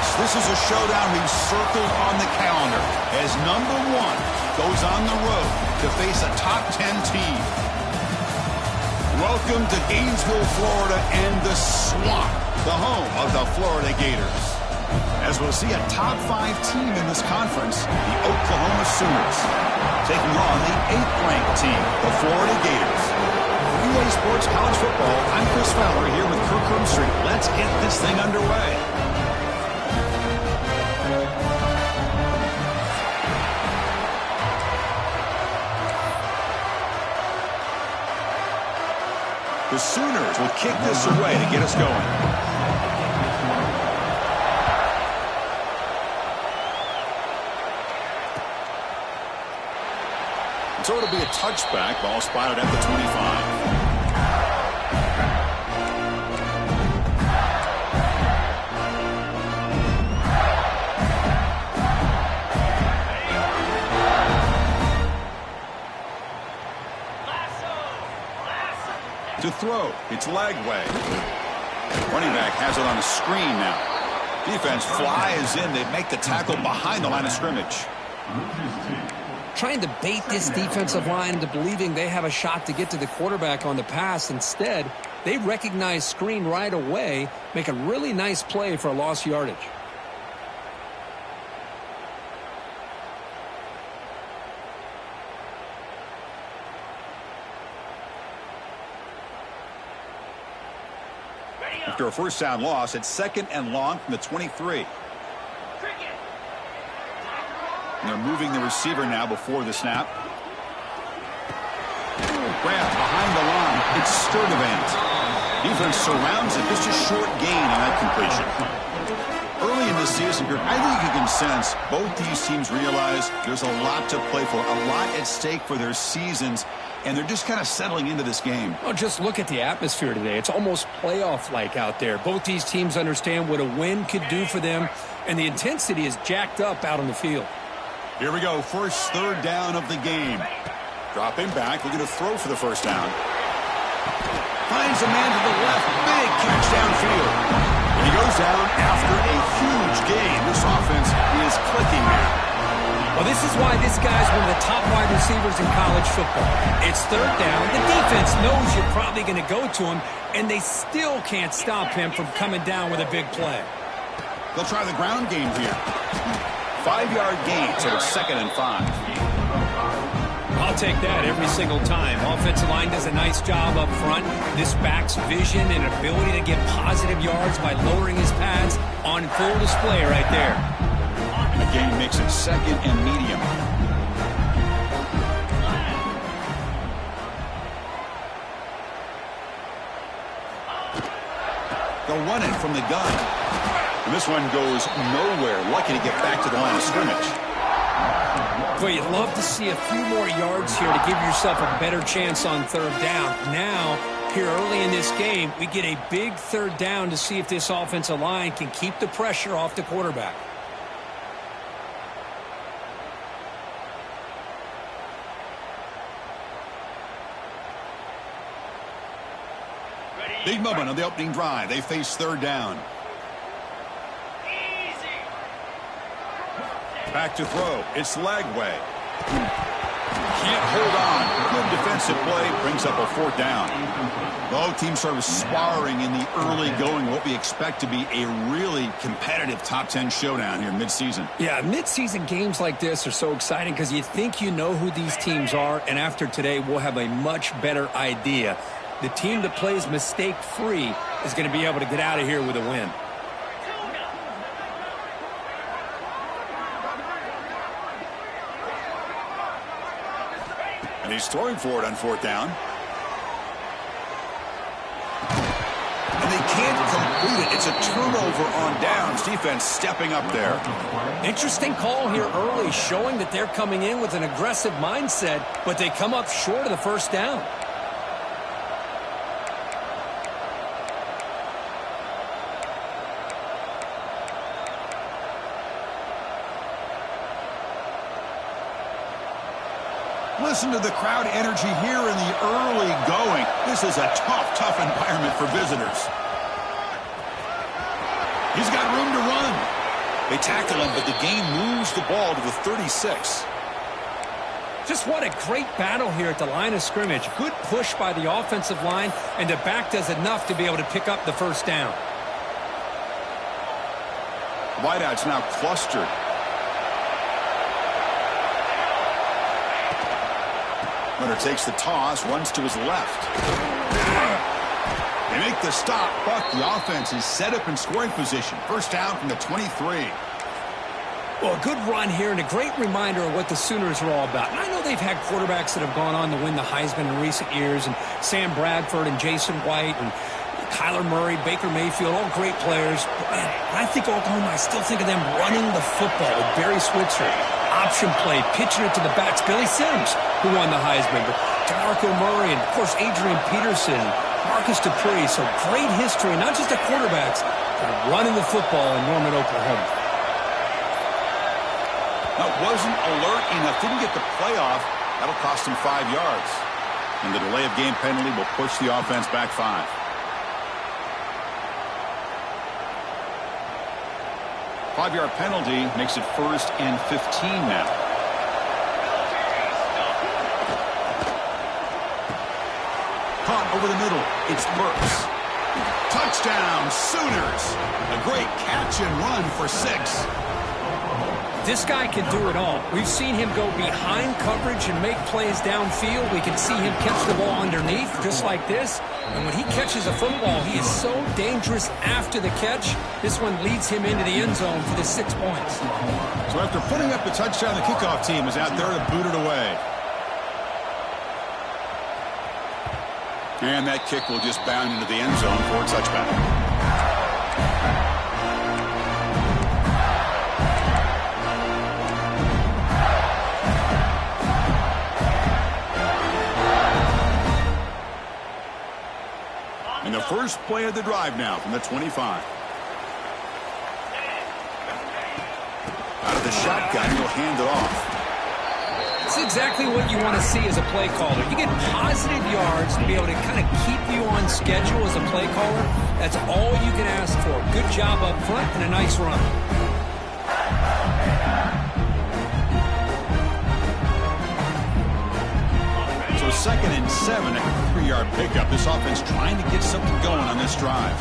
Folks, this is a showdown we've circled on the calendar as number 1 goes on the road to face a top 10 team. Welcome to Gainesville, Florida, and the Swamp, the home of the Florida Gators. As we'll see a top 5 team in this conference, the Oklahoma Sooners, taking on the 8th-ranked team, the Florida Gators. For UA Sports College Football, I'm Chris Fowler here with Kirk Herbstreit. Let's get this thing underway. The Sooners will kick this away to get us going. So it'll be a touchback. Ball spotted at the 25. To throw, it's Lagway. Running back has it on the screen now. Defense flies in. They make the tackle behind the line of scrimmage. Trying to bait this defensive line into believing they have a shot to get to the quarterback on the pass. Instead, they recognize screen right away, make a really nice play for a lost yardage. After a first down loss, it's 2nd and long from the 23. And they're moving the receiver now before the snap. Grabbed behind the line. It's Sturdivant. Defense surrounds it. Just a short gain on that completion. Early in the season, I think you can sense both these teams realize there's a lot to play for, a lot at stake for their seasons, and they're just kind of settling into this game. Oh, just look at the atmosphere today. It's almost playoff-like out there. Both these teams understand what a win could do for them, and the intensity is jacked up out on the field. Here we go, first 3rd down of the game. Dropping back, looking to throw for the first down. Finds a man to the left, big catch downfield. And he goes down after a huge gain. This offense is clicking now. Well, this is why this guy's one of the top wide receivers in college football. It's 3rd down. The defense knows you're probably going to go to him, and they still can't stop him from coming down with a big play. They'll try the ground game here. 5-yard gain, so it's 2nd and 5. I'll take that every single time. Offensive line does a nice job up front. This back's vision and ability to get positive yards by lowering his pads on full display right there. The gain makes it 2nd and medium. They'll run it from the gun. And this one goes nowhere. Lucky to get back to the line of scrimmage. Well, you'd love to see a few more yards here to give yourself a better chance on 3rd down. Now, here early in this game, we get a big 3rd down to see if this offensive line can keep the pressure off the quarterback. Big moment on the opening drive. They face 3rd down. Back to throw. It's Lagway. Can't hold on. Good defensive play. Brings up a 4th down. Both teams sort of sparring in the early going. What we expect to be a really competitive top 10 showdown here midseason. Yeah, midseason games like this are so exciting because you think you know who these teams are, and after today we'll have a much better idea. The team that plays mistake-free is going to be able to get out of here with a win. And he's throwing for it on 4th down. And they can't complete it. It's a turnover on downs. Defense stepping up there. Interesting call here early, showing that they're coming in with an aggressive mindset, but they come up short of the 1st down. Listen to the crowd energy here in the early going. This is a tough environment for visitors. He's got room to run. They tackle him, but the gain moves the ball to the 36. Just what a great battle here at the line of scrimmage. Good push by the offensive line, and the back does enough to be able to pick up the first down. Wideout's now clustered. Runner takes the toss, runs to his left. They make the stop, but the offense is set up in scoring position. First down from the 23. Well, a good run here and a great reminder of what the Sooners are all about. And I know they've had quarterbacks that have gone on to win the Heisman in recent years, and Sam Bradford and Jason White and Kyler Murray, Baker Mayfield, all great players. But man, when I think Oklahoma, I still think of them running the football with Barry Switzer. Option play, pitching it to the backs. Billy Sims, who won the Heisman, but DeMarco Murray and, of course, Adrian Peterson, Marcus Dupree. So great history, not just the quarterbacks, but running the football in Norman, Oklahoma. That wasn't alert enough. Didn't get the playoff. That'll cost him 5 yards. And the delay of game penalty will push the offense back 5. Five-yard penalty makes it 1st and 15 now. Caught over the middle. It's Burks. Touchdown, Sooners. A great catch and run for 6. This guy can do it all. We've seen him go behind coverage and make plays downfield. We can see him catch the ball underneath, just like this. And when he catches a football, he is so dangerous after the catch. This one leads him into the end zone for the 6 points. So after putting up the touchdown, the kickoff team is out there to boot it away. And that kick will just bound into the end zone for a touchback. And the first play of the drive now from the 25. Out of the shotgun, he'll hand it off. It's exactly what you want to see as a play caller. You get positive yards to be able to kind of keep you on schedule as a play caller. That's all you can ask for. Good job up front and a nice run. So 2nd and 7, a 3-yard pickup. This offense trying to get something going on this drive.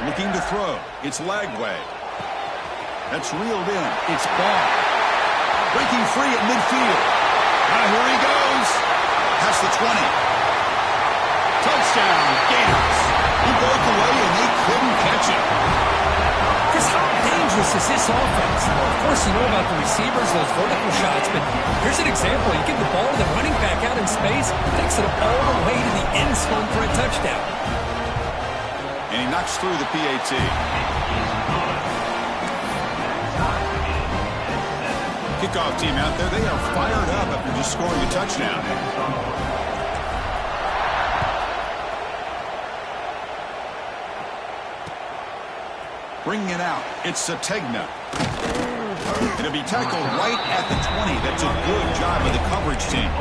Looking to throw. It's Lagway. That's reeled in. It's Ball. Breaking free at midfield. Now here he goes. Past the 20. Touchdown, Gators. He broke away and they couldn't catch him. Chris, how dangerous is this offense? Well, of course, you know about the receivers, those vertical shots, but here's an example. You give the ball to the running back out in space, takes it all the way to the end zone for a touchdown. And he knocks through the PAT. Kickoff team out there, they are fired up after just scoring a touchdown. Bringing it out, it's Sategna. It'll be tackled right at the 20. That's a good job of the coverage team.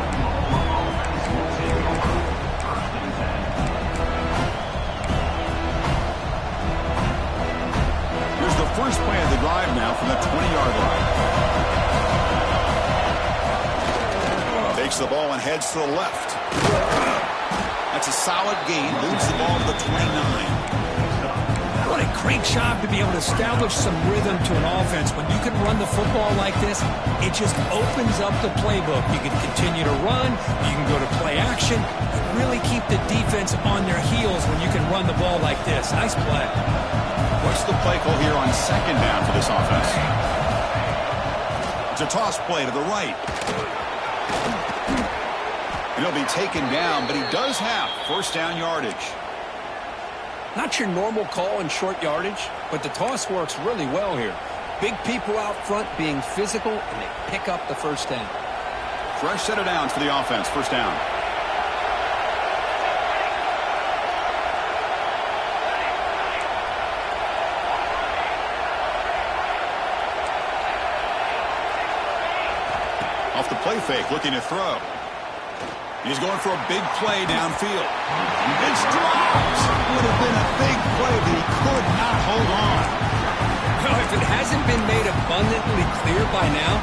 Here's the first play of the drive now from the 20-yard line. Takes the ball and heads to the left. That's a solid gain. Moves the ball to the 29. What a great job to be able to establish some rhythm to an offense. When you can run the football like this, it just opens up the playbook. You can continue to run. You can go to play action. And really keep the defense on their heels when you can run the ball like this. Nice play. What's the play call here on 2nd down for this offense? It's a toss play to the right. And he'll be taken down, but he does have 1st down yardage. Not your normal call in short yardage, but the toss works really well here. Big people out front being physical, and they pick up the 1st down. Fresh set of downs for the offense. 1st down. Off the play fake, looking to throw. He's going for a big play downfield. It's dropped. Would have been a big play, but he could not hold on. Well, if it hasn't been made abundantly clear by now,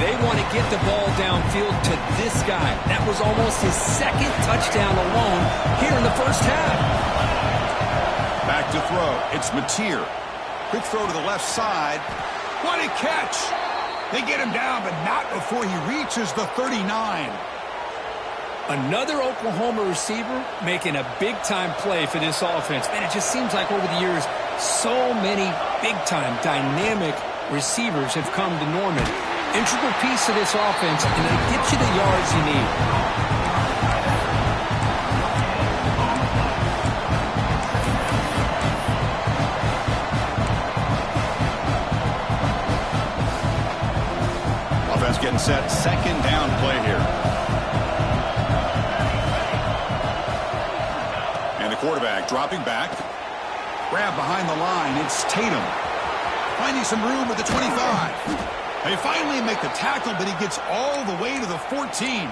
they want to get the ball downfield to this guy. That was almost his second touchdown alone here in the first half. Back to throw. It's Mateer. Quick throw to the left side. What a catch! They get him down, but not before he reaches the 39. Another Oklahoma receiver making a big-time play for this offense. And it just seems like over the years, so many big-time, dynamic receivers have come to Norman. Integral piece of this offense, and they get you the yards you need. Offense getting set. Second down play here. And the quarterback dropping back. Grab behind the line. It's Tatum. Finding some room at the 25. They finally make the tackle, but he gets all the way to the 14.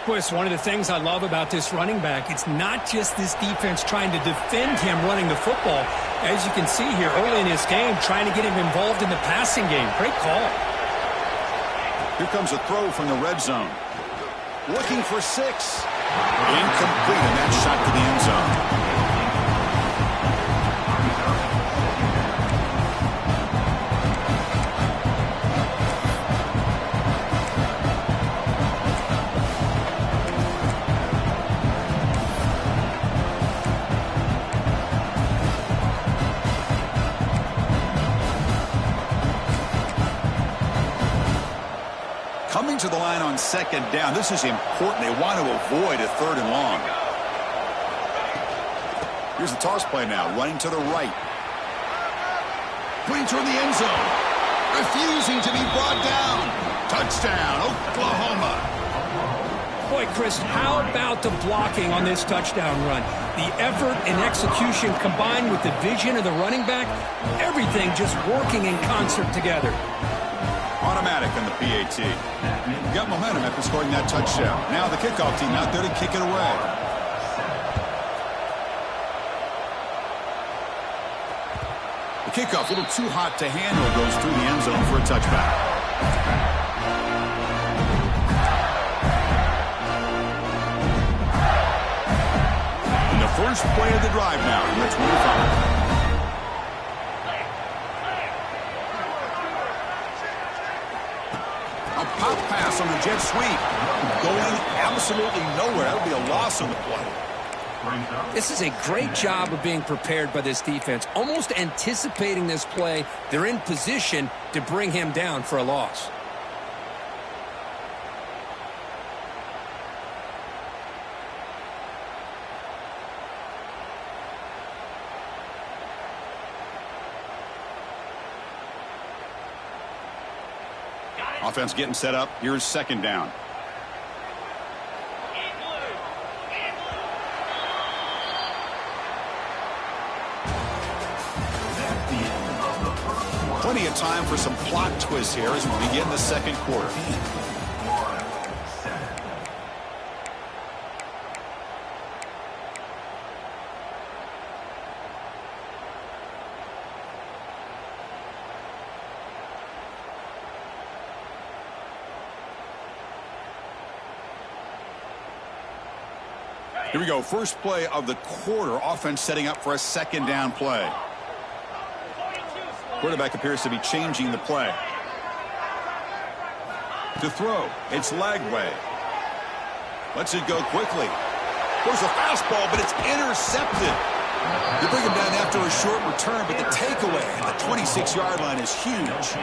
Boy, it's one of the things I love about this running back. It's not just this defense trying to defend him running the football. As you can see here early in this game, trying to get him involved in the passing game. Great call. Here comes a throw from the red zone. Looking for 6. Incomplete, and that shot to the end zone. Coming to the line on second down. This is important. They want to avoid a 3rd and long. Here's the toss play now. Running to the right. Putting toward the end zone. Refusing to be brought down. Touchdown, Oklahoma. Boy, Chris, how about the blocking on this touchdown run? The effort and execution combined with the vision of the running back, everything just working in concert together. Automatic on the PAT. Got momentum after scoring that touchdown. Now the kickoff team out there to kick it away. The kickoff, a little too hot to handle, goes through the end zone for a touchback. And the first play of the drive now from the 25. Pop pass on the jet sweep. Going absolutely nowhere. That would be a loss on the play. This is a great job of being prepared by this defense. Almost anticipating this play. They're in position to bring him down for a loss. Offense getting set up. Here's second down. Plenty of time for some plot twists here as we begin the second quarter. Here we go. First play of the quarter. Offense setting up for a second down play. Quarterback appears to be changing the play. To throw. It's Lagway. Lets it go quickly. There's a fastball, but it's intercepted. They bring him down after a short return, but the takeaway at the 26-yard line is huge.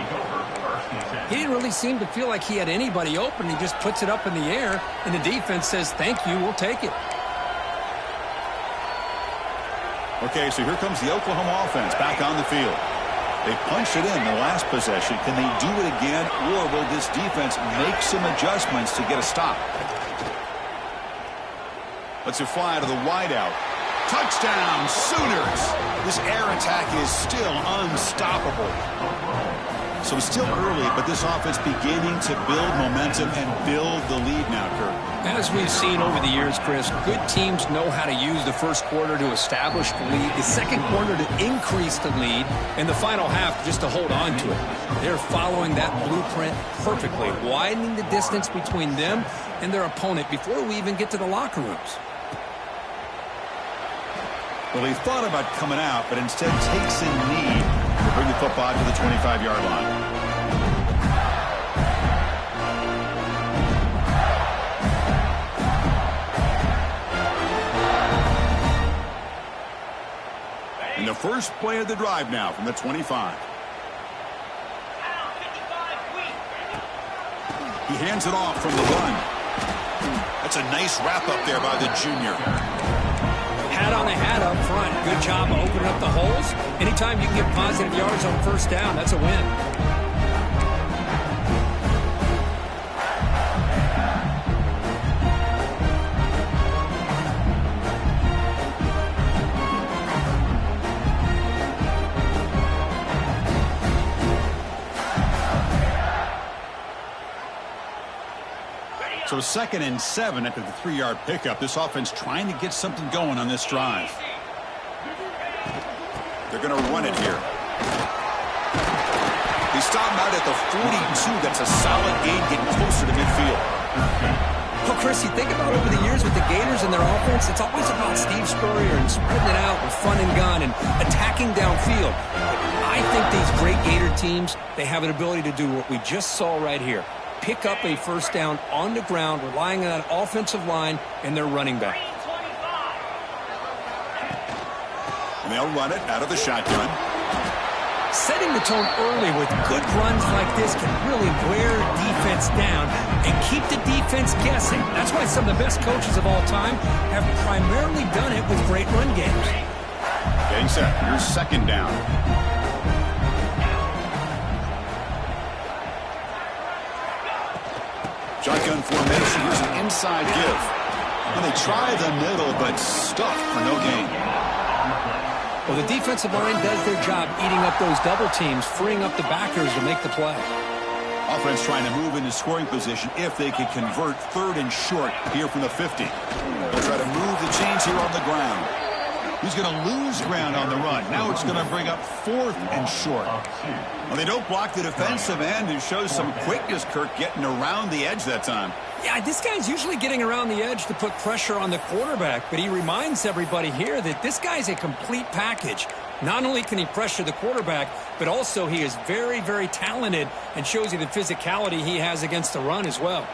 He didn't really seem to feel like he had anybody open. He just puts it up in the air, and the defense says, thank you, we'll take it. Okay, so here comes the Oklahoma offense back on the field. They punched it in the last possession. Can they do it again, or will this defense make some adjustments to get a stop? Let's it fly to the wideout. Touchdown, Sooners! This air attack is still unstoppable. So it's still early, but this offense beginning to build momentum and build the lead now, Kurt. As we've seen over the years, Chris, good teams know how to use the first quarter to establish the lead, the second quarter to increase the lead, and the final half just to hold on to it. They're following that blueprint perfectly, widening the distance between them and their opponent before we even get to the locker rooms. Well, he thought about coming out, but instead takes a knee to bring the football to the 25-yard line. And the first play of the drive now from the 25. He hands it off from the run. That's a nice wrap up there by the junior. Hat on a hat up front. Good job opening up the holes. Anytime you can get positive yards on first down, that's a win. So 2nd and 7 after the 3-yard pickup. This offense trying to get something going on this drive. They're going to run it here. They stop him out at the 42. That's a solid gain getting closer to midfield. Well, Chris, you think about over the years with the Gators and their offense, it's always about Steve Spurrier and spreading it out with fun and gun and attacking downfield. I think these great Gator teams, they have an ability to do what we just saw right here. Pick up a first down on the ground, relying on that offensive line and their running back. And they'll run it out of the shotgun. Setting the tone early with good runs like this can really wear defense down and keep the defense guessing. That's why some of the best coaches of all time have primarily done it with great run games. Getting set. Here's 2nd down. Shotgun formation. Here's an inside give. And they try the middle, but stuck for no gain. Well, the defensive line does their job eating up those double teams, freeing up the backers to make the play. Offense trying to move into scoring position if they can convert 3rd and short here from the 50. They'll try to move the chains here on the ground. He's going to lose ground on the run. Now it's going to bring up 4th and short. Well, they don't block the defensive end, who shows some quickness, Kirk, getting around the edge that time. Yeah, this guy's usually getting around the edge to put pressure on the quarterback, but he reminds everybody here that this guy's a complete package. Not only can he pressure the quarterback, but also he is very, very talented and shows you the physicality he has against the run as well.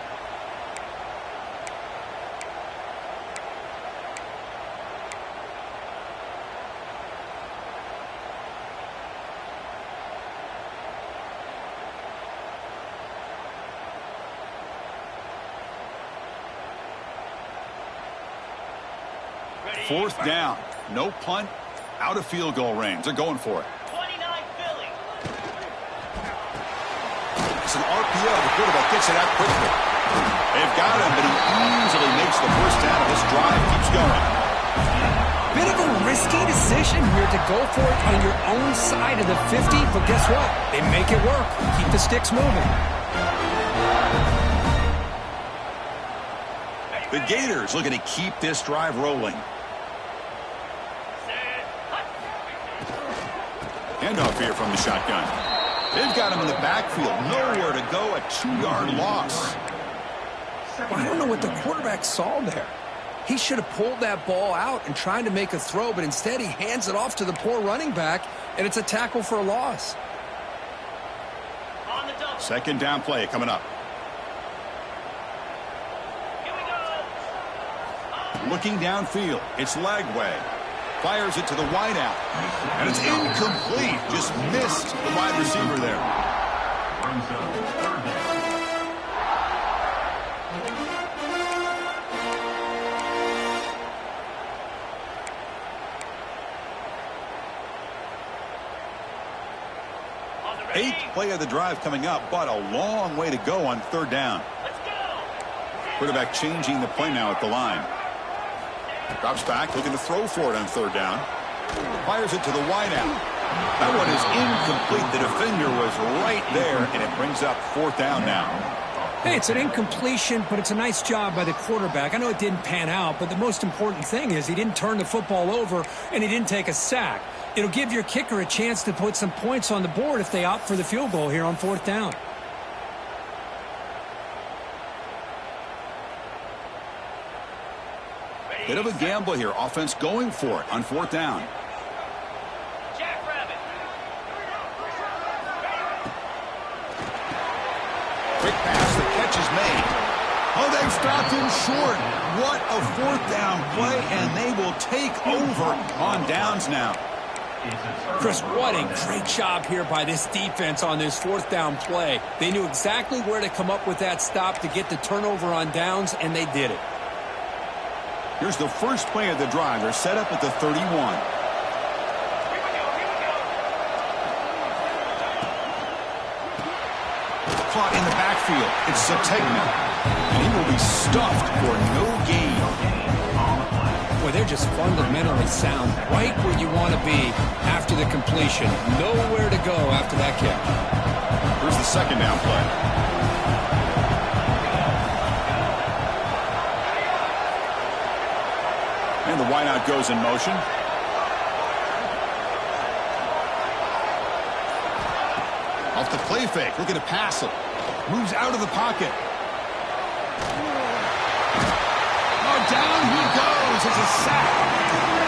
Fourth down. No punt. Out of field goal range. They're going for it. 29 Philly. It's an RPO. The quarterback gets it out quickly. They've got him, but he easily makes the first down. This drive keeps going. Bit of a risky decision here to go for it on your own side of the 50, but guess what? They make it work. Keep the sticks moving. The Gators looking to keep this drive rolling. Handoff here from the shotgun. They've got him in the backfield. Nowhere to go. A 2-yard loss. Well, I don't know what the quarterback saw there. He should have pulled that ball out and tried to make a throw, but instead he hands it off to the poor running back, and it's a tackle for a loss. 2nd down play coming up. Looking downfield. It's Lagway. Fires it to the wideout. And it's incomplete. Just missed the wide receiver there. Eighth play of the drive coming up, but a long way to go on 3rd down. Quarterback changing the play now at the line. Drops back, looking to throw for it on 3rd down. Fires it to the wideout. That one is incomplete. The defender was right there, and it brings up 4th down now. Hey, it's an incompletion, but it's a nice job by the quarterback. I know it didn't pan out, but the most important thing is he didn't turn the football over, and he didn't take a sack. It'll give your kicker a chance to put some points on the board if they opt for the field goal here on 4th down. Bit of a gamble here. Offense going for it on 4th down. Quick pass, the catch is made. Oh, they've stopped him short. What a 4th down play, and they will take over on downs now. Chris, what a great job here by this defense on this 4th down play. They knew exactly where to come up with that stop to get the turnover on downs, and they did it. Here's the first play of the drive. They're set up at the 31. Caught in the backfield. It's Zategna. And he will be stuffed for no gain. Boy, they're just fundamentally sound right where you want to be after the completion. Nowhere to go after that catch. Here's the 2nd down play. And the wideout goes in motion. Off the play fake, looking to pass it. Moves out of the pocket. Oh, down he goes. It's a sack.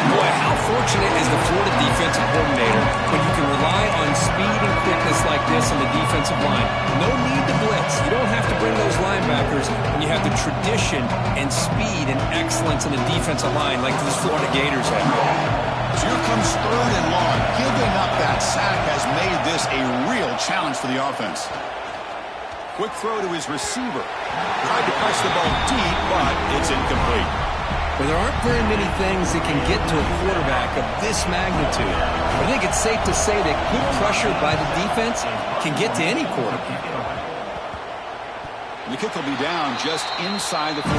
Boy, how fortunate is the Florida defensive coordinator when you can rely on speed and quickness like this on the defensive line. No need to blitz. You don't have to bring those linebackers when you have the tradition and speed and excellence in the defensive line like these Florida Gators have. So here comes 3rd and long. Giving up that sack has made this a real challenge for the offense. Quick throw to his receiver. Tried to press the ball deep, but it's incomplete. Well, there aren't very many things that can get to a quarterback of this magnitude. I think it's safe to say that good pressure by the defense can get to any quarterback. The kick will be down just inside the 45.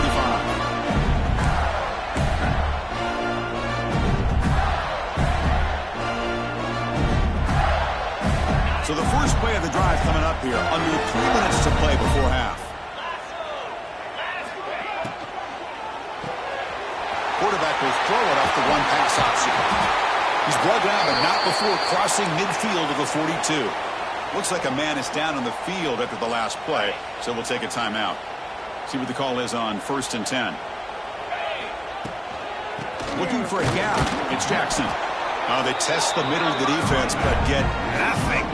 So the first play of the drive coming up here. Under 3 minutes to play before half. Quarterback will throw it off the one pass option. He's brought down, but not before crossing midfield of the 42. Looks like a man is down on the field after the last play, so we'll take a timeout. See what the call is on 1st and 10. Looking for a gap. It's Jackson. They test the middle of the defense, but get nothing.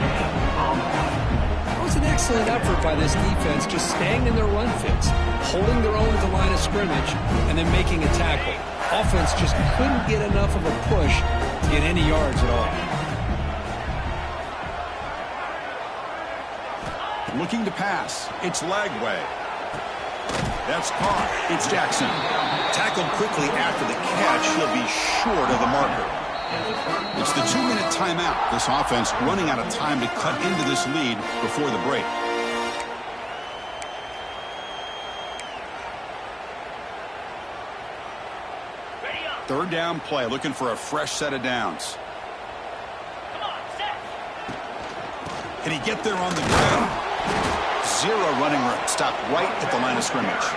It was an excellent effort by this defense, just staying in their run fits, holding their own at the line of scrimmage, and then making a tackle. Offense just couldn't get enough of a push to get any yards at all. Looking to pass. It's Lagway. That's caught. It's Jackson. Tackled quickly after the catch. He'll be short of the marker. It's the 2-minute timeout. This offense running out of time to cut into this lead before the break. Third down play, looking for a fresh set of downs. Can he get there on the ground? Zero running room. Stopped right at the line of scrimmage.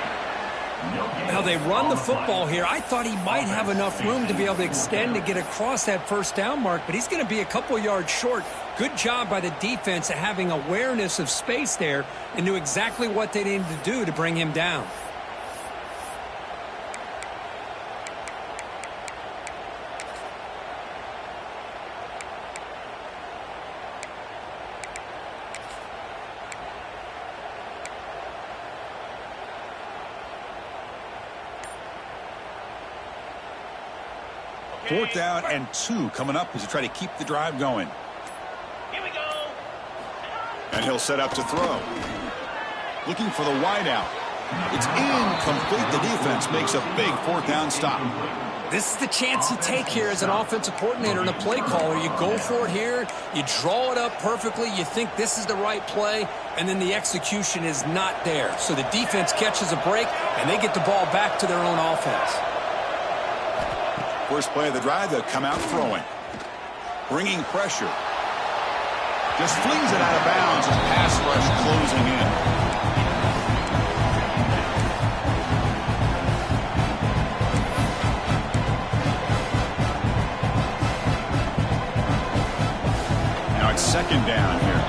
Now they run the football here. I thought he might have enough room to be able to extend to get across that first down mark, but he's going to be a couple yards short. Good job by the defense at having awareness of space there and knew exactly what they needed to do to bring him down. Fourth down and 2 coming up as he try to keep the drive going. Here we go. And he'll set up to throw. Looking for the wideout. It's incomplete. The defense makes a big fourth down stop. This is the chance you take here as an offensive coordinator and a play caller. You go for it here. You draw it up perfectly. You think this is the right play, and then the execution is not there. So the defense catches a break, and they get the ball back to their own offense. First play of the drive, they'll come out throwing. Bringing pressure. Just flings it out of bounds as pass rush closing in. Now it's second down here.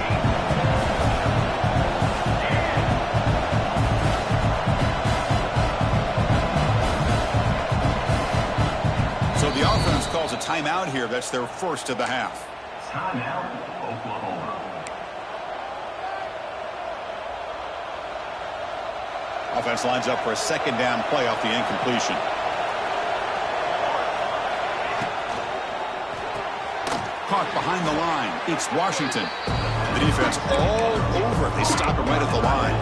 So the offense calls a timeout here. That's their first of the half. Timeout, Oklahoma. Offense lines up for a second down play off the incompletion. Caught behind the line. It's Washington. The defense all over it. They stop him right at the line.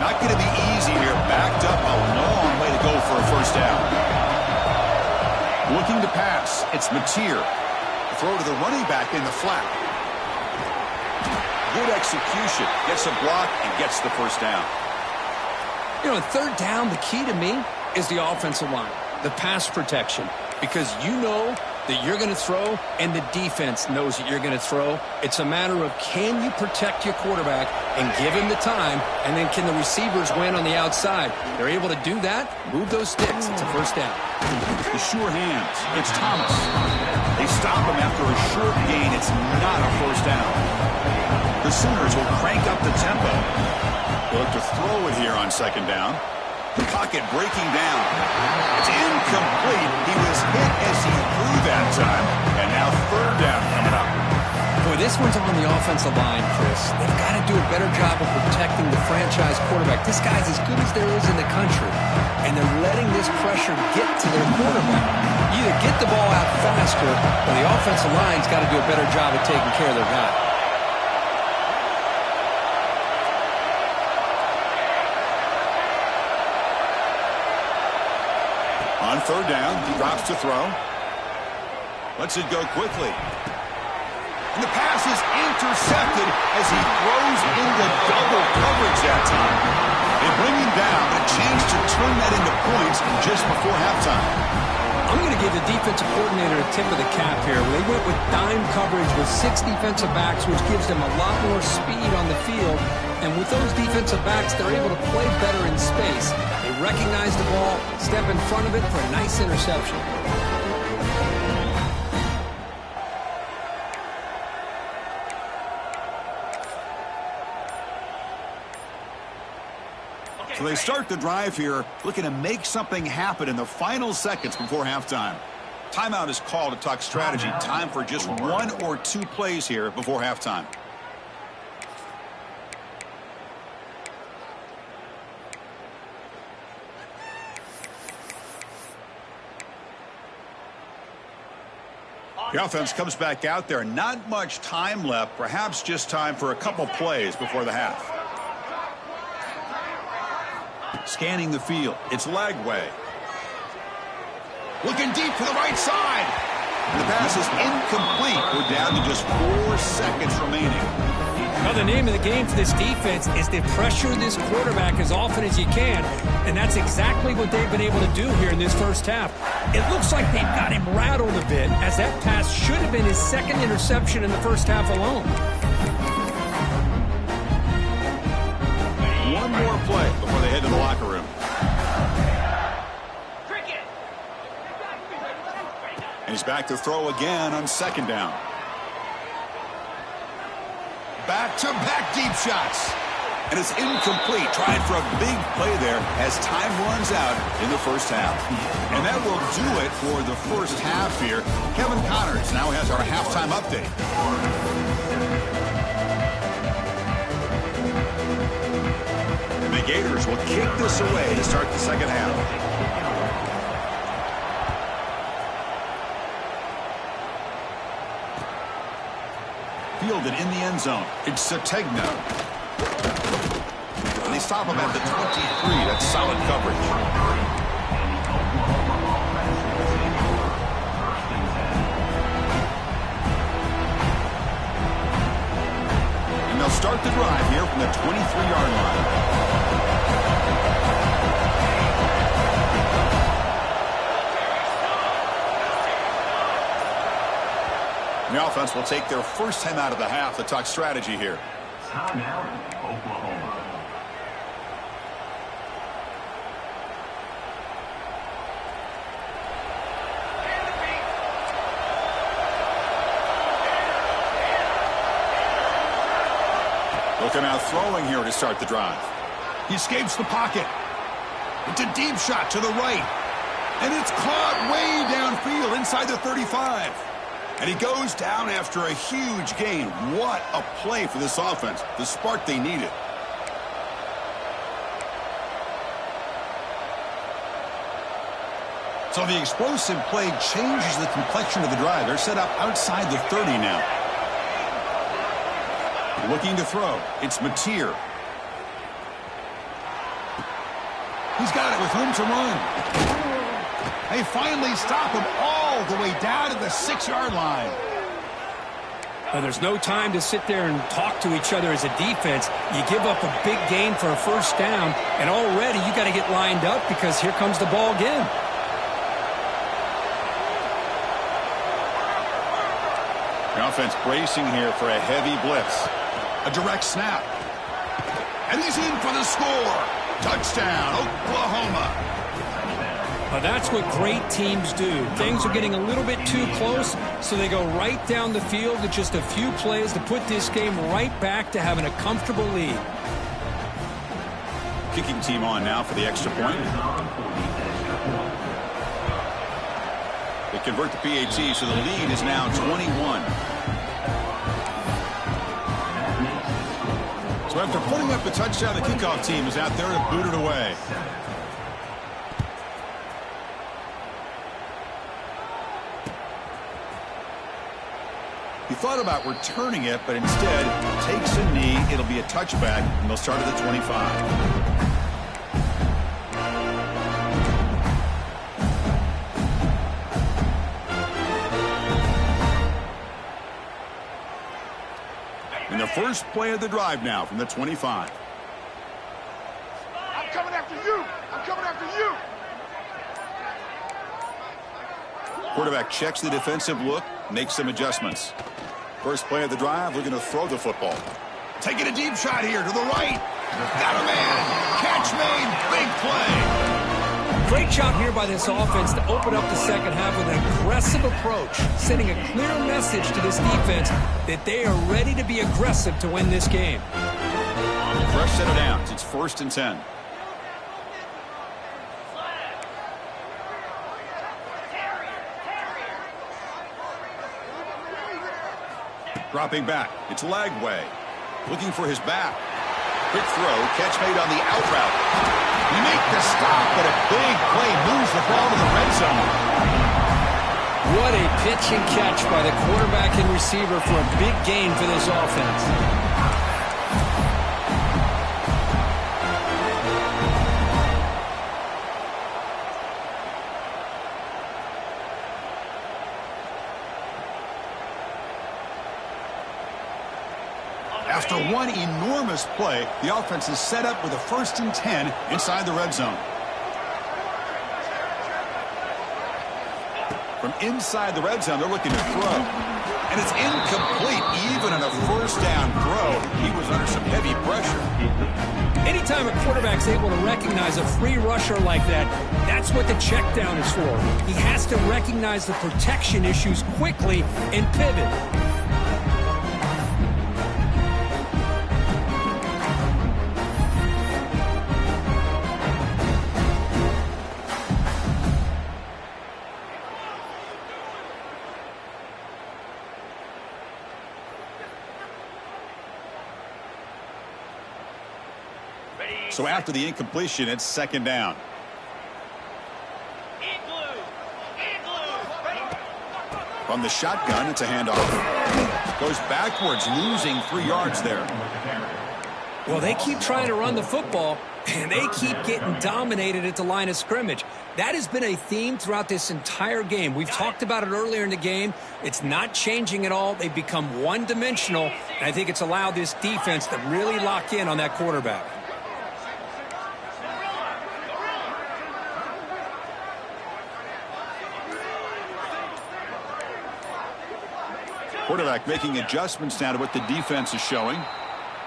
Not going to be easy here. Backed up a long way to go for a first down. Looking to pass. It's Mateer. Throw to the running back in the flat. Good execution. Gets a block and gets the first down. You know, third down, the key to me is the offensive line, the pass protection, because you know that you're going to throw and the defense knows that you're going to throw. It's a matter of can you protect your quarterback and give him the time, and then can the receivers win on the outside? They're able to do that, move those sticks. It's a first down. The sure hands. It's Thomas. They stop him after a short gain. It's not a first down. The Sooners will crank up the tempo. They'll look to throw it here on second down. The pocket breaking down. It's incomplete. He was hit as he threw that time. And now third down coming up. Boy, this one's on the offensive line, Chris. They've got to do a better job of protecting the franchise quarterback. This guy's as good as there is in the country. And they're letting this pressure get to their quarterback. Either get the ball out faster, or the offensive line's got to do a better job of taking care of their guy. On third down, he drops to throw. Lets it go quickly. And the pass is intercepted as he throws into double coverage that time. They bring him down, but a chance to turn that into points just before halftime. I'm going to give the defensive coordinator a tip of the cap here. They went with dime coverage with 6 defensive backs, which gives them a lot more speed on the field. And with those defensive backs, they're able to play better in space. They recognize the ball, step in front of it for a nice interception. So they start the drive here, looking to make something happen in the final seconds before halftime. Timeout is called to talk strategy. Time for just 1 or 2 plays here before halftime. The offense comes back out there. Not much time left. Perhaps just time for a couple plays before the half. Scanning the field. It's Lagway. Looking deep to the right side. And the pass is incomplete. We're down to just 4 seconds remaining. Well, the name of the game for this defense is to pressure this quarterback as often as you can, and that's exactly what they've been able to do here in this first half. It looks like they've got him rattled a bit, as that pass should have been his second interception in the first half alone. One more play before they head to the locker room. And he's back to throw again on second down. Back-to-back deep shots. And it's incomplete. Trying for a big play there as time runs out in the first half. And that will do it for the first half here. Kevin Connors now has our halftime update. And the Gators will kick this away to start the second half. Fielded in the end zone. It's Sategna. And they stop him at the 23. That's solid coverage. And they'll start the drive here from the 23-yard line. The offense will take their first time out of the half to talk strategy here. Timeout, Oklahoma. Looking out throwing here to start the drive. He escapes the pocket. It's a deep shot to the right. And it's caught way downfield inside the 35. And he goes down after a huge gain. What a play for this offense. The spark they needed. So the explosive play changes the complexion of the drive. They're set up outside the 30 now. Looking to throw. It's Mateer. He's got it with room to run. They finally stop him all the way down to the 6-yard line. Well, there's no time to sit there and talk to each other as a defense. You give up a big gain for a first down, and already you got to get lined up because here comes the ball again. The offense bracing here for a heavy blitz. A direct snap. And he's in for the score. Touchdown, Oklahoma. Well, that's what great teams do. Things are getting a little bit too close, so they go right down the field with just a few plays to put this game right back to having a comfortable lead. Kicking team on now for the extra point. They convert the PAT, so the lead is now 21. So after putting up the touchdown, the kickoff team is out there to boot it away. He thought about returning it, but instead takes a knee. It'll be a touchback, and they'll start at the 25. And the first play of the drive now from the 25. I'm coming after you. I'm coming after you. Quarterback checks the defensive look, makes some adjustments. First play of the drive, looking to throw the football. Taking a deep shot here to the right. Got a man. Catch made. Big play. Great job here by this offense to open up the second half with an aggressive approach, sending a clear message to this defense that they are ready to be aggressive to win this game. Fresh set of downs. It's 1st and 10. Dropping back. It's Lagway. Looking for his back. Quick throw. Catch made on the out route. You make the stop, but a big play moves the ball to the red zone. What a pitch and catch by the quarterback and receiver for a big gain for this offense. After one enormous play, the offense is set up with a 1st and 10 inside the red zone. From inside the red zone, they're looking to throw. And it's incomplete. Even on a 1st down throw, he was under some heavy pressure. Anytime a quarterback's able to recognize a free rusher like that, that's what the check down is for. He has to recognize the protection issues quickly and pivot. So after the incompletion, it's 2nd down. From the shotgun, it's a handoff. Goes backwards, losing 3 yards there. Well, they keep trying to run the football, and they keep getting dominated at the line of scrimmage. That has been a theme throughout this entire game. We've talked about it earlier in the game. It's not changing at all. They've become one-dimensional, and I think it's allowed this defense to really lock in on that quarterback. Quarterback making adjustments now to what the defense is showing.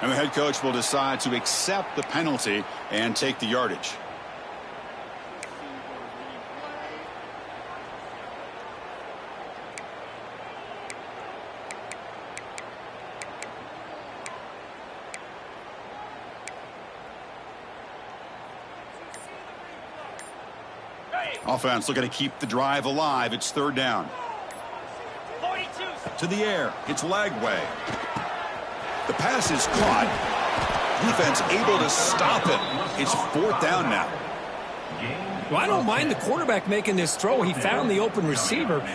And the head coach will decide to accept the penalty and take the yardage. Offense looking to keep the drive alive. It's third down. 42. To the air. It's Lagway. The pass is caught. Defense able to stop it. It's fourth down now. Well, I don't mind the quarterback making this throw. He found the open receiver.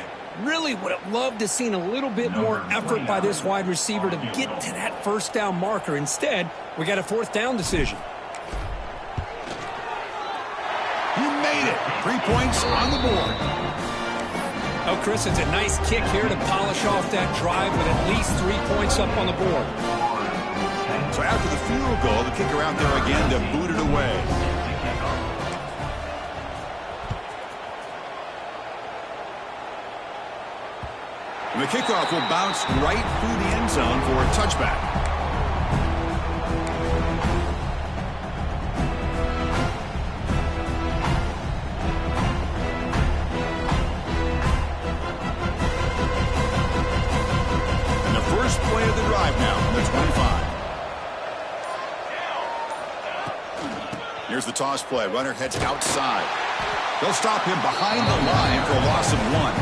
Really would have loved to seen a little bit more effort by this wide receiver to get to that first down marker. Instead, we got a fourth down decision. He made it. 3 points on the board. Oh, Chris, it's a nice kick here to polish off that drive with at least 3 points up on the board. So after the field goal, the kicker out there again to boot it away. And the kickoff will bounce right through the end zone for a touchback. Play of the drive now from the 25. Here's the toss play. Runner heads outside. They'll stop him behind the line for a loss of 1.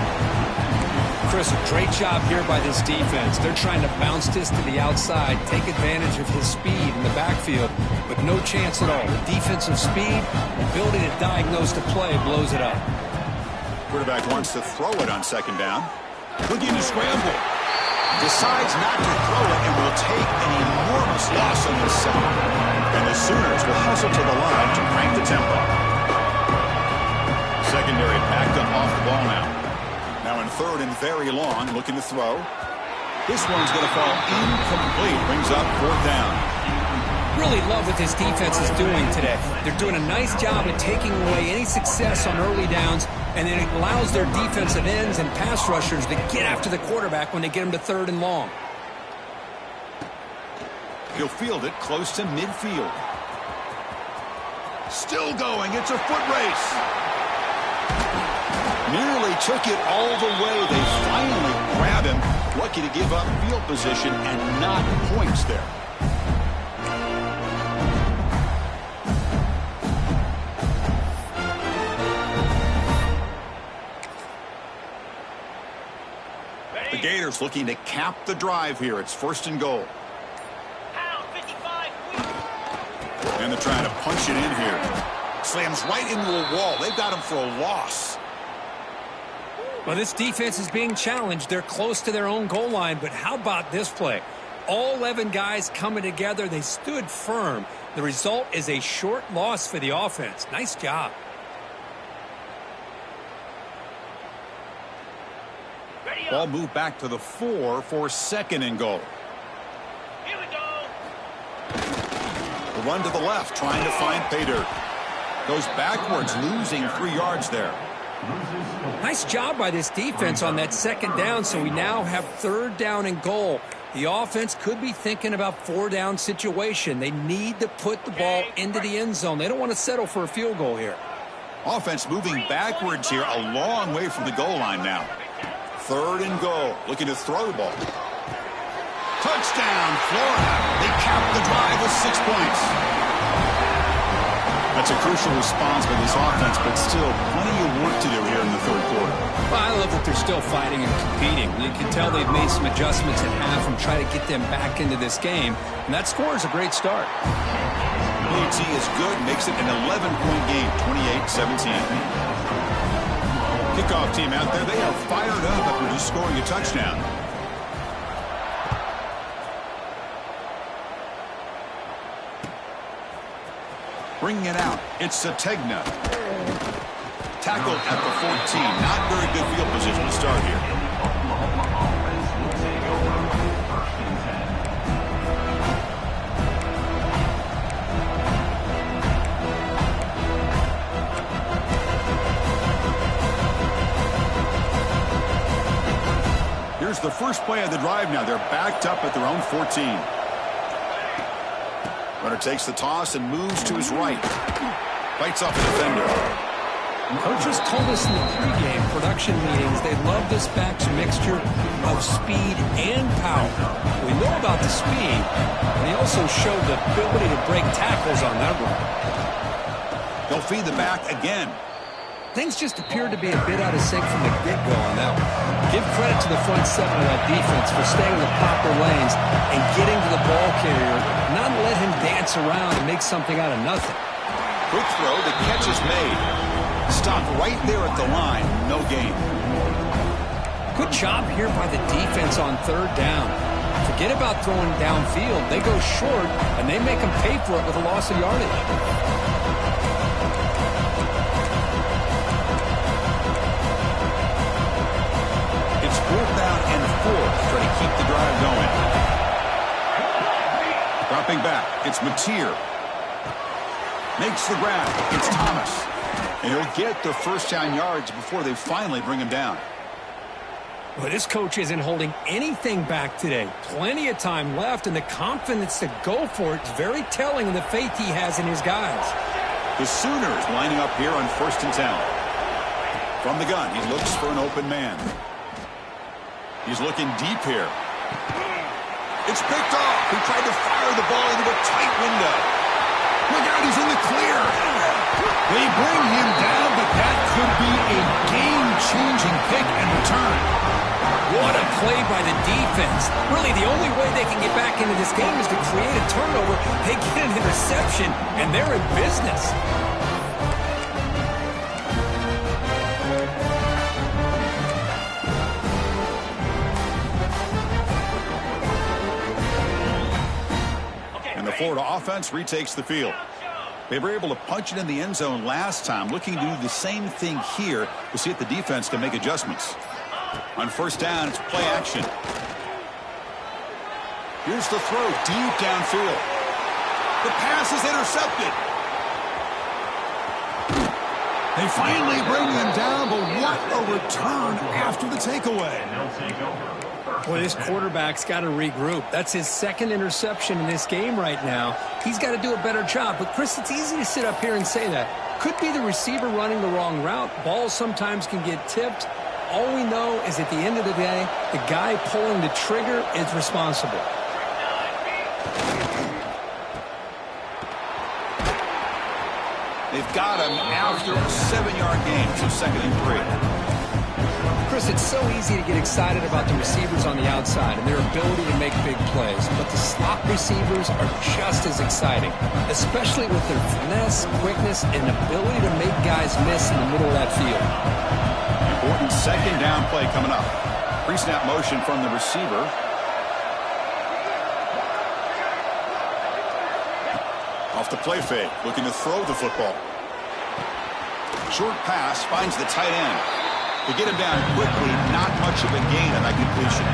Chris, a great job here by this defense. They're trying to bounce this to the outside, take advantage of his speed in the backfield, but no chance at all. The defensive speed, ability to diagnose the play, blows it up. Quarterback wants to throw it on second down. Looking to scramble. Decides not to throw it and will take an enormous loss on this second. And the Sooners will hustle to the line to crank the tempo. Secondary packed up off the ball now. Now in third and very long, looking to throw. This one's going to fall incomplete. Brings up fourth down. Really love what this defense is doing today. They're doing a nice job of taking away any success on early downs, and then it allows their defensive ends and pass rushers to get after the quarterback when they get him to third and long. He'll field it close to midfield. Still going. It's a foot race. Nearly took it all the way. They finally grab him. Lucky to give up field position and not points there. The Gators looking to cap the drive here. It's first and goal. And they're trying to punch it in here. Slams right into a wall. They've got him for a loss. Well, this defense is being challenged. They're close to their own goal line, but how about this play? All 11 guys coming together. They stood firm. The result is a short loss for the offense. Nice job. Ball moved back to the 4 for second and goal. Here we go. The run to the left, trying to find pay dirt. Goes backwards, losing 3 yards there. Nice job by this defense on that second down, so we now have third down and goal. The offense could be thinking about 4-down situation. They need to put the ball into the end zone. They don't want to settle for a field goal here. Offense moving backwards here, a long way from the goal line now. Third and goal, looking to throw the ball. Touchdown, Florida. They cap the drive with 6 points. That's a crucial response by this offense, but still plenty of work to do here in the third quarter. Well, I love that they're still fighting and competing. You can tell they've made some adjustments at half and try to get them back into this game, and that score is a great start. PAT is good, makes it an 11-point game, 28-17. Kickoff team out there, they are fired up after just scoring a touchdown. Bringing it out, it's Sategna. Tackled at the 14. Not very good field position to start here. Here's Here's the first play of the drive now. They're backed up at their own 14. Runner takes the toss and moves to his right. Fights off a defender. Coaches told us in the pregame production meetings they love this back's mixture of speed and power. We know about the speed, but he also showed the ability to break tackles on that run. They'll feed the back again. Things just appeared to be a bit out of sync from the get-go on that one. Give credit to the front seven of that defense for staying in the proper lanes and getting to the ball carrier, not let him dance around and make something out of nothing. Quick throw, the catch is made. Stop right there at the line, no gain. Good job here by the defense on third down. Forget about throwing downfield. They go short, and they make them pay for it with a loss of yardage. It's 4th down and 4, trying to keep the drive going. Dropping back, it's Mateer. Makes the grab. It's Thomas. And he'll get the first down yards before they finally bring him down. Well, this coach isn't holding anything back today. Plenty of time left, and the confidence to go for it is very telling in the faith he has in his guys. The Sooners lining up here on 1st and 10. From the gun, he looks for an open man. He's looking deep here. It's picked off. He tried to fire the ball into a tight window. Look out, he's in the clear. They bring him down, but that could be a game-changing pick and return. What a play by the defense. Really, the only way they can get back into this game is to create a turnover. They get an interception, and they're in business. And the Florida offense retakes the field. They were able to punch it in the end zone last time, looking to do the same thing here. We'll see if the defense can make adjustments. On 1st down, it's play action. Here's the throw deep downfield. The pass is intercepted. They finally bring them down, but what a return after the takeaway. Boy, this quarterback's got to regroup. That's his 2nd interception in this game right now. He's got to do a better job. But, Chris, it's easy to sit up here and say that. Could be the receiver running the wrong route. Balls sometimes can get tipped. All we know is at the end of the day, the guy pulling the trigger is responsible. They've got him after a 7-yard gain, so 2nd and 3. Chris, it's so easy to get excited about the receivers on the outside and their ability to make big plays, but the slot receivers are just as exciting, especially with their finesse, quickness, and ability to make guys miss in the middle of that field. Important 2nd down play coming up. Pre-snap motion from the receiver. Off the play fake, looking to throw the football. Short pass finds the tight end. To get him down quickly, not much of a gain on that completion.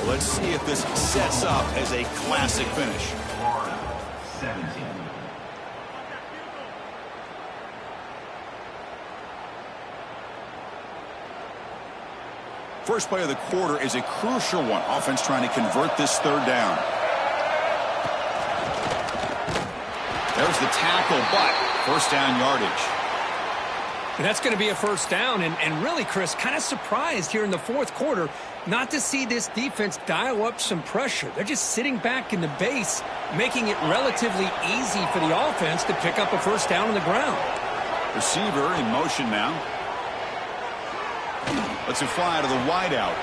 Let's see if this sets up as a classic finish. 17. First play of the quarter is a crucial one. Offense trying to convert this 3rd down. There's the tackle, but 1st down yardage. And that's going to be a 1st down. And really, Chris, kind of surprised here in the 4th quarter not to see this defense dial up some pressure. They're just sitting back in the base, making it relatively easy for the offense to pick up a 1st down on the ground. Receiver in motion now. Lets it fly to the wideout.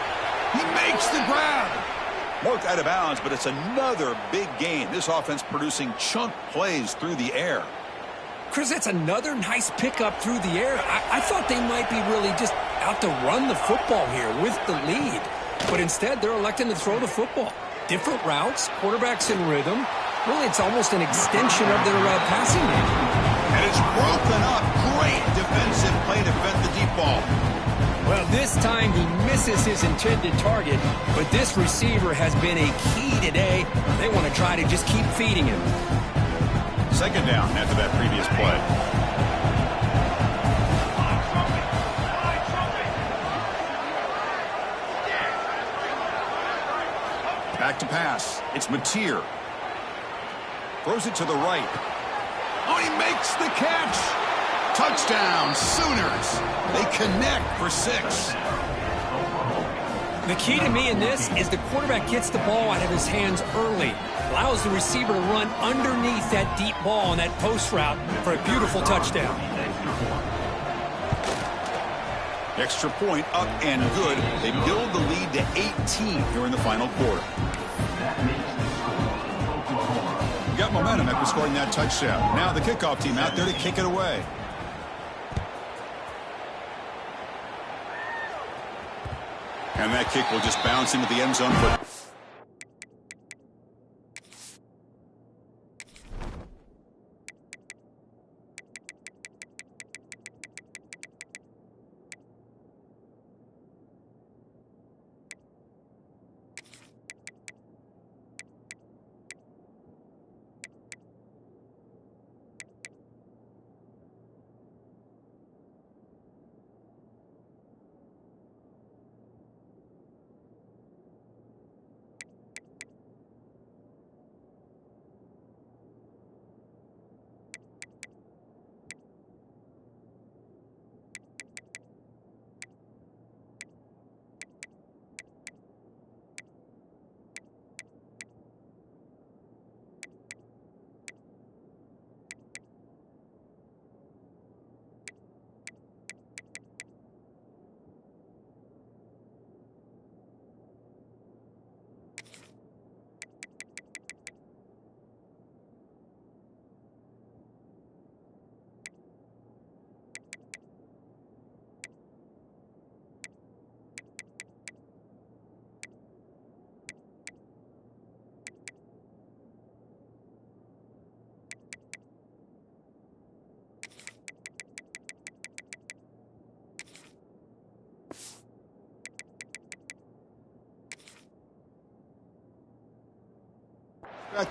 He makes the grab. Marked out of bounds, but it's another big gain. This offense producing chunk plays through the air. Chris, that's another nice pickup through the air. I thought they might be really just out to run the football here with the lead. But instead, they're electing to throw the football. Different routes, quarterbacks in rhythm. Really, it's almost an extension of their passing game. And it's broken up. Great defensive play to vet the deep ball. Well, this time he misses his intended target, but this receiver has been a key today. They want to try to just keep feeding him. Second down after that previous play. Back to pass. It's Mateer. Throws it to the right. Oh, he makes the catch. Touchdown, Sooners. They connect for 6. The key to me in this is the quarterback gets the ball out of his hands early, allows the receiver to run underneath that deep ball on that post route for a beautiful touchdown. Extra point up and good. They build the lead to 18 here in the final quarter. Got momentum after scoring that touchdown. Now the kickoff team out there to kick it away. And that kick will just bounce into the end zone.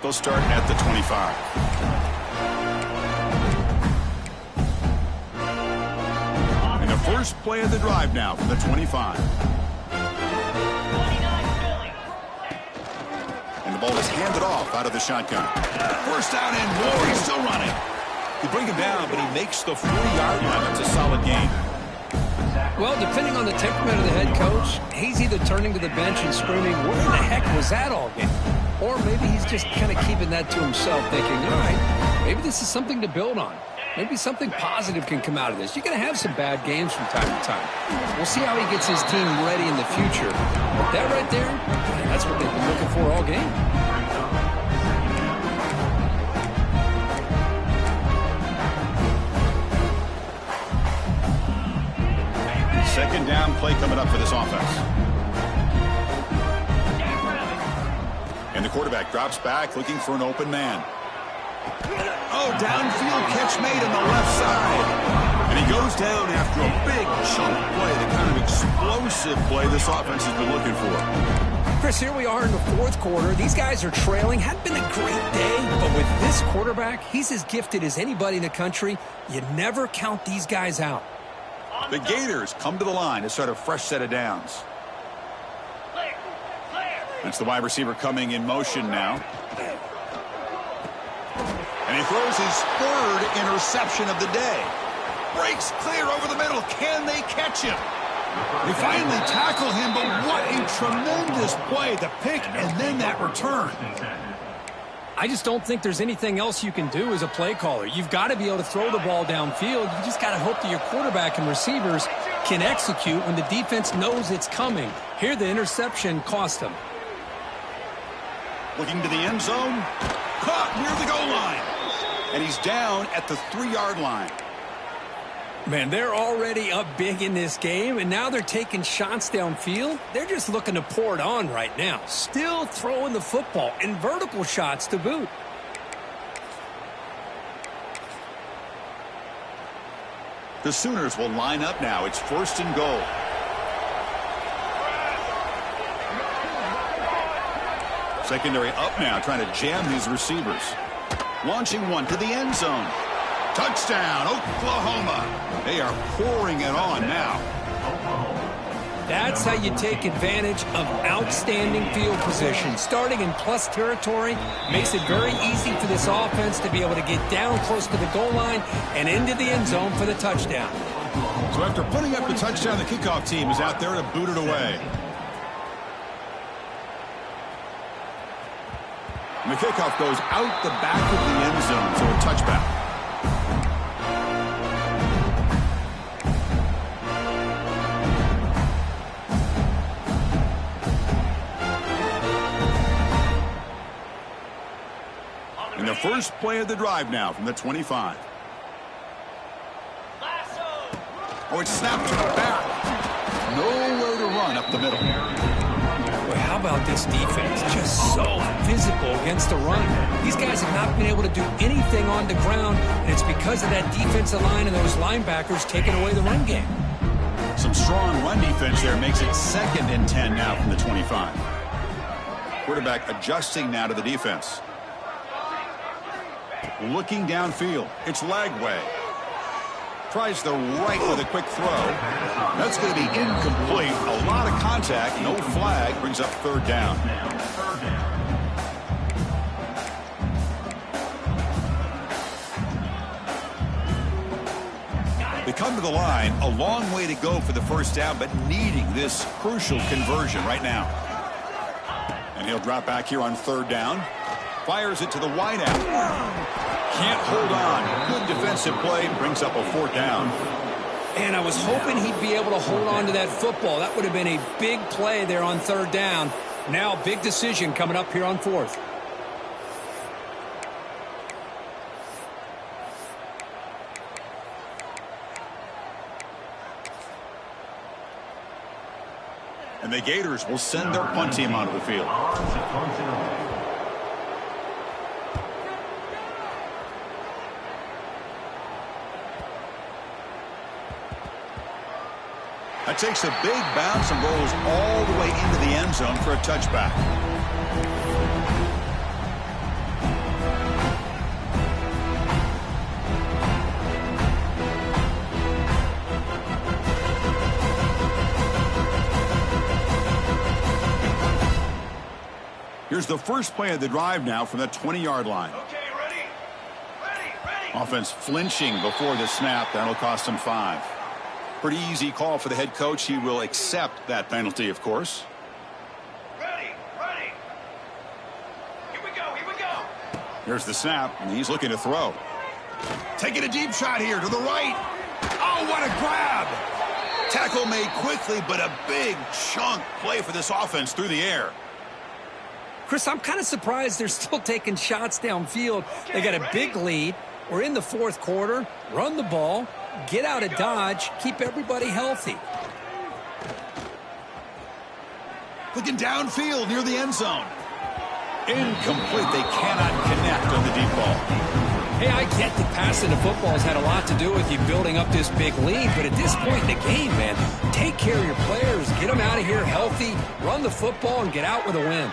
They'll start at the 25. And the first play of the drive now from the 25. And the ball is handed off out of the shotgun. First down and more. He's still running. They bring him down, but he makes the 40-yard line. It's a solid game. Well, depending on the temperament of the head coach, he's either turning to the bench and screaming, where the heck was that all game? Or maybe he's just kind of keeping that to himself, thinking, all right, maybe this is something to build on. Maybe something positive can come out of this. You're going to have some bad games from time to time. We'll see how he gets his team ready in the future. But that right there, that's what they've been looking for all game. Second down play coming up for this offense. And the quarterback drops back looking for an open man. Oh, downfield catch made on the left side. And he goes down after a big chunk play, the kind of explosive play this offense has been looking for. Chris, here we are in the fourth quarter. These guys are trailing. Hadn't been a great day, but with this quarterback, he's as gifted as anybody in the country. You never count these guys out. The Gators come to the line to start a fresh set of downs. That's the wide receiver coming in motion now. And he throws his third interception of the day. Breaks clear over the middle. Can they catch him? They finally tackle him, but what a tremendous play. The pick and then that return. I just don't think there's anything else you can do as a play caller. You've got to be able to throw the ball downfield. You just got to hope that your quarterback and receivers can execute when the defense knows it's coming. Here, the interception cost them. Looking to the end zone. Caught near the goal line. And he's down at the 3-yard line. Man, they're already up big in this game, and now they're taking shots downfield. They're just looking to pour it on right now. Still throwing the football, and vertical shots to boot. The Sooners will line up now. It's 1st and goal. Secondary up now, trying to jam these receivers. Launching one to the end zone. Touchdown, Oklahoma. They are pouring it on now. That's how you take advantage of outstanding field position. Starting in plus territory makes it very easy for this offense to be able to get down close to the goal line and into the end zone for the touchdown. So after putting up the touchdown, the kickoff team is out there to boot it away. And the kickoff goes out the back of the end zone, so a touchback. And the first play of the drive now from the 25. Oh, it's snapped to the back. Nowhere to run up the middle. Boy, how about this defense? Just so physical against the run. These guys have not been able to do anything on the ground, and it's because of that defensive line and those linebackers taking away the run game. Some strong run defense there makes it 2nd and 10 now from the 25. Quarterback adjusting now to the defense. Looking downfield. It's Lagway. Tries the right with a quick throw. That's going to be incomplete. A lot of contact. No flag. Brings up 3rd down. They come to the line. A long way to go for the 1st down, but needing this crucial conversion right now. And he'll drop back here on 3rd down. Fires it to the wideout. Can't hold on. Good defensive play. Brings up a 4th down. And I was hoping he'd be able to hold on to that football. That would have been a big play there on 3rd down. Now, big decision coming up here on 4th. And the Gators will send their punt team onto the field. That takes a big bounce and rolls all the way into the end zone for a touchback. Here's the first play of the drive now from the 20-yard line. Okay, ready. Offense flinching before the snap. That'll cost them 5. Pretty easy call for the head coach. He will accept that penalty, of course. Ready. Here we go. Here's the snap, and he's looking to throw. Taking a deep shot here to the right. Oh, what a grab. Tackle made quickly, but a big chunk play for this offense through the air. Chris, I'm kind of surprised they're still taking shots downfield. They got a big lead. We're in the 4th quarter. Run the ball. Get out of Dodge. Keep everybody healthy. Looking downfield near the end zone. Incomplete. They cannot connect on the deep ball. Hey, I get that passing the football has had a lot to do with you building up this big lead, but at this point in the game, man, take care of your players. Get them out of here healthy. Run the football and get out with a win.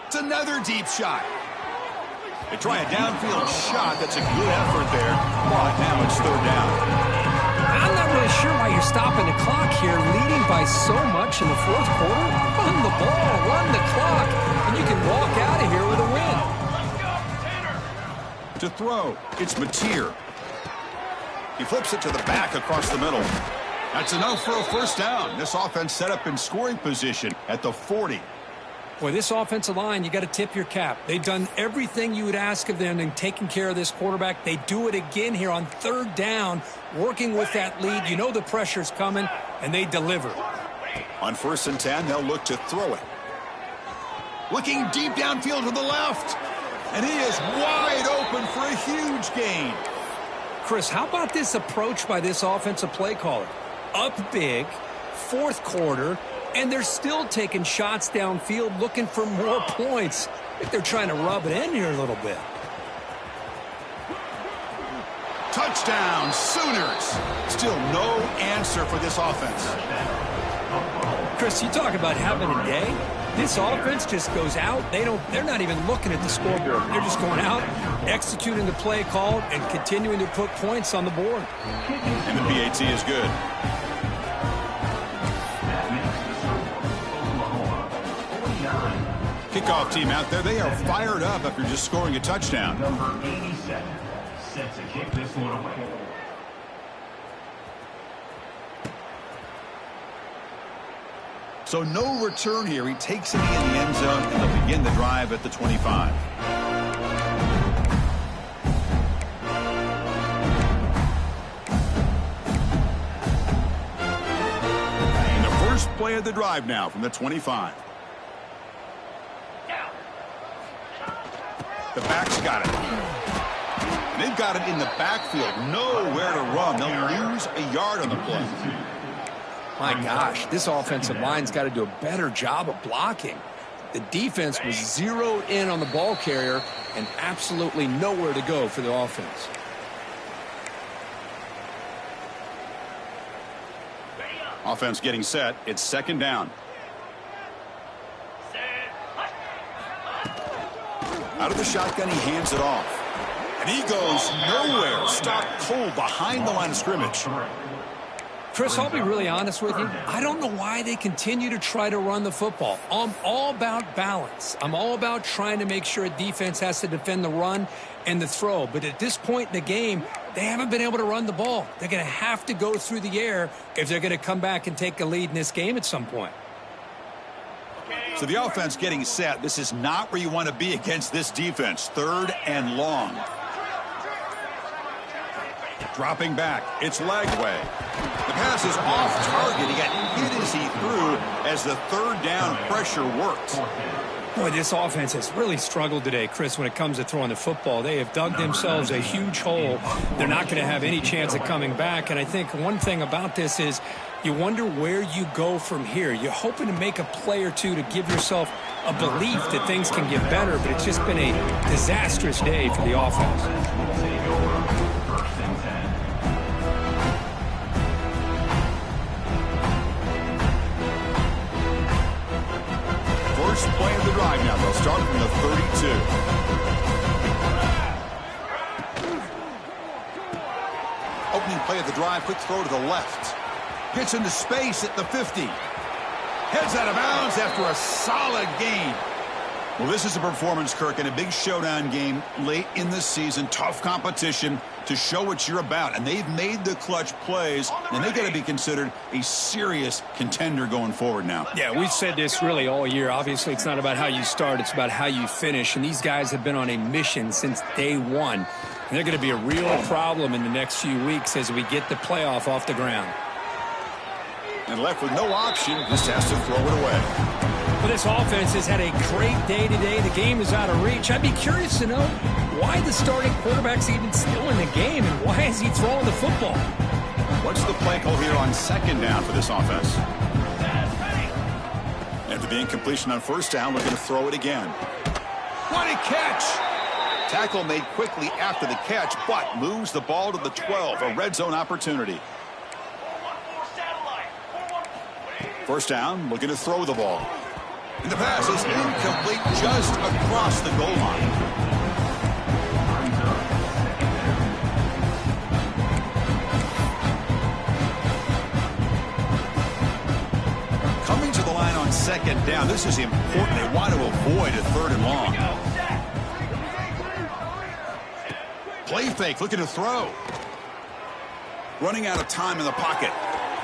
It's another deep shot. They try a downfield shot. That's a good effort there. But now it's 3rd down. I'm not really sure why you're stopping the clock here, leading by so much in the 4th quarter. Run the ball, run the clock, and you can walk out of here with a win. To throw, it's Mateer. He flips it to the back across the middle. That's enough for a 1st down. This offense set up in scoring position at the 40. Boy, this offensive line, you got to tip your cap. They've done everything you would ask of them in taking care of this quarterback. They do it again here on 3rd down, working with that lead. You know the pressure's coming, and they deliver. On 1st and 10, they'll look to throw it. Looking deep downfield to the left. And he is wide open for a huge gain. Chris, how about this approach by this offensive play caller? Up big, 4th quarter, and they're still taking shots downfield looking for more points. I think they're trying to rub it in here a little bit. Touchdown, Sooners. Still no answer for this offense. Chris, you talk about having a day. This offense just goes out. They're not even looking at the scoreboard. They're just going out, executing the play called, and continuing to put points on the board. And the PAT is good. Kickoff team out there. They are fired up after just scoring a touchdown. Number 87 set to kick this one away. So no return here. He takes it in the end zone, and they'll begin the drive at the 25. And the first play of the drive now from the 25. The back's got it. And they've got it in the backfield. Nowhere to run. They'll lose a yard on the play. My gosh, this offensive line's got to do a better job of blocking. The defense was zeroed in on the ball carrier and absolutely nowhere to go for the offense. Offense getting set. It's second down. Out of the shotgun, he hands it off. And he goes nowhere. Stopped cold behind the line of scrimmage. Chris, I'll be really honest with you. I don't know why they continue to try to run the football. I'm all about balance. I'm all about trying to make sure a defense has to defend the run and the throw. But at this point in the game, they haven't been able to run the ball. They're going to have to go through the air if they're going to come back and take a lead in this game at some point. So the offense getting set. This is not where you want to be against this defense. Third and long. Dropping back. It's Lagway. The pass is off target. He got hit as he threw as the third down pressure worked. Boy, this offense has really struggled today, Chris, when it comes to throwing the football. They have dug themselves a huge hole. They're not going to have any chance of coming back. And I think one thing about this is you wonder where you go from here. You're hoping to make a play or two to give yourself a belief that things can get better, but it's just been a disastrous day for the offense. First play of the drive now. They'll start from the 32. Opening play of the drive. Quick throw to the left. Gets into space at the 50. Heads out of bounds after a solid gain. Well, this is a performance, Kirk, in a big showdown game late in the season. Tough competition to show what you're about. And they've made the clutch plays, and they've got to be considered a serious contender going forward now. Yeah, we've said this really all year. Obviously, it's not about how you start. It's about how you finish. And these guys have been on a mission since day one. And they're going to be a real problem in the next few weeks as we get the playoff off the ground. And left with no option, just has to throw it away. Well, this offense has had a great day today. The game is out of reach. I'd be curious to know why the starting quarterback's even still in the game and why is he throwing the football? What's the play call here on second down for this offense? After the incompletion on first down, we're going to throw it again. What a catch! Tackle made quickly after the catch, but moves the ball to the 12, a red zone opportunity. First down, looking to throw the ball. And the pass is incomplete just across the goal line. Coming to the line on second down, this is important. They want to avoid a third and long. Play fake, looking to throw. Running out of time in the pocket.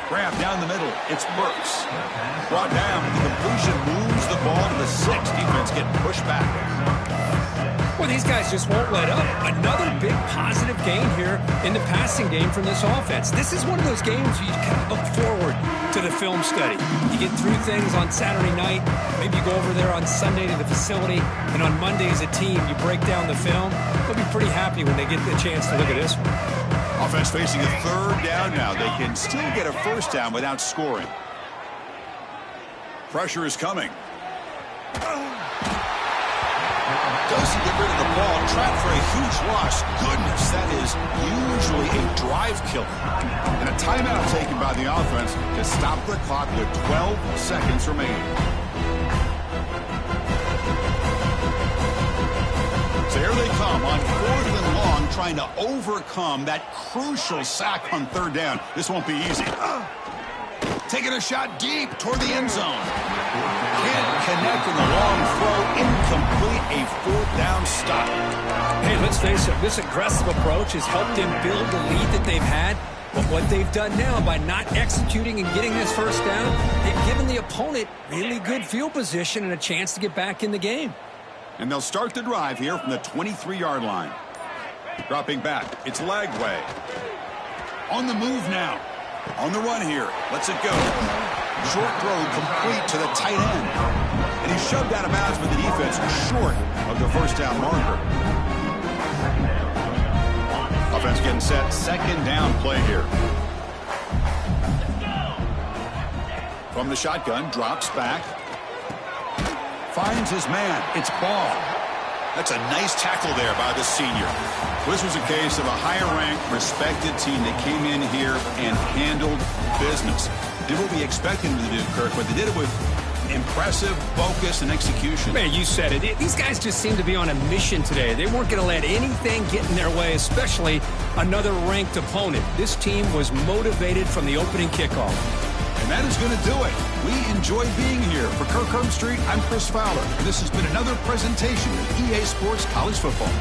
Grab down the middle. It's Burks. Brought down. The completion moves the ball to the 6. Defense getting pushed back. Well, these guys just won't let up. Another big positive gain here in the passing game from this offense. This is one of those games where you kind of look forward to the film study. You get through things on Saturday night. Maybe you go over there on Sunday to the facility. And on Monday as a team, you break down the film. They'll be pretty happy when they get the chance to look at this one. Offense facing a third down now. They can still get a first down without scoring. Pressure is coming. Doesn't get rid of the ball. Trapped for a huge loss. Goodness, that is usually a drive killer. And a timeout taken by the offense to stop the clock with 12 seconds remaining. So here they come on 4th and long, trying to overcome that crucial sack on 3rd down. This won't be easy. Taking a shot deep toward the end zone. Can't connect in the long throw. Incomplete. A 4th down stop. Hey, let's face it, this aggressive approach has helped them build the lead that they've had. But what they've done now by not executing and getting this 1st down, they've given the opponent really good field position and a chance to get back in the game. And they'll start the drive here from the 23-yard line. Dropping back. It's Lagway. On the move now. On the run here. Lets it go. Short throw complete to the tight end. And he's shoved out of bounds with the defense short of the 1st down marker. Offense getting set. 2nd down play here. From the shotgun. Drops back. Finds his man. It's Ball. That's a nice tackle there by the senior. This was a case of a higher-ranked, respected team that came in here and handled business. Did what we expected them to do, Kirk, but they did it with impressive focus and execution. Man, you said it. These guys just seem to be on a mission today. They weren't going to let anything get in their way, especially another ranked opponent. This team was motivated from the opening kickoff. And that is going to do it. We enjoyed being here. For Kirk Street, I'm Chris Fowler. And this has been another presentation of EA Sports College Football.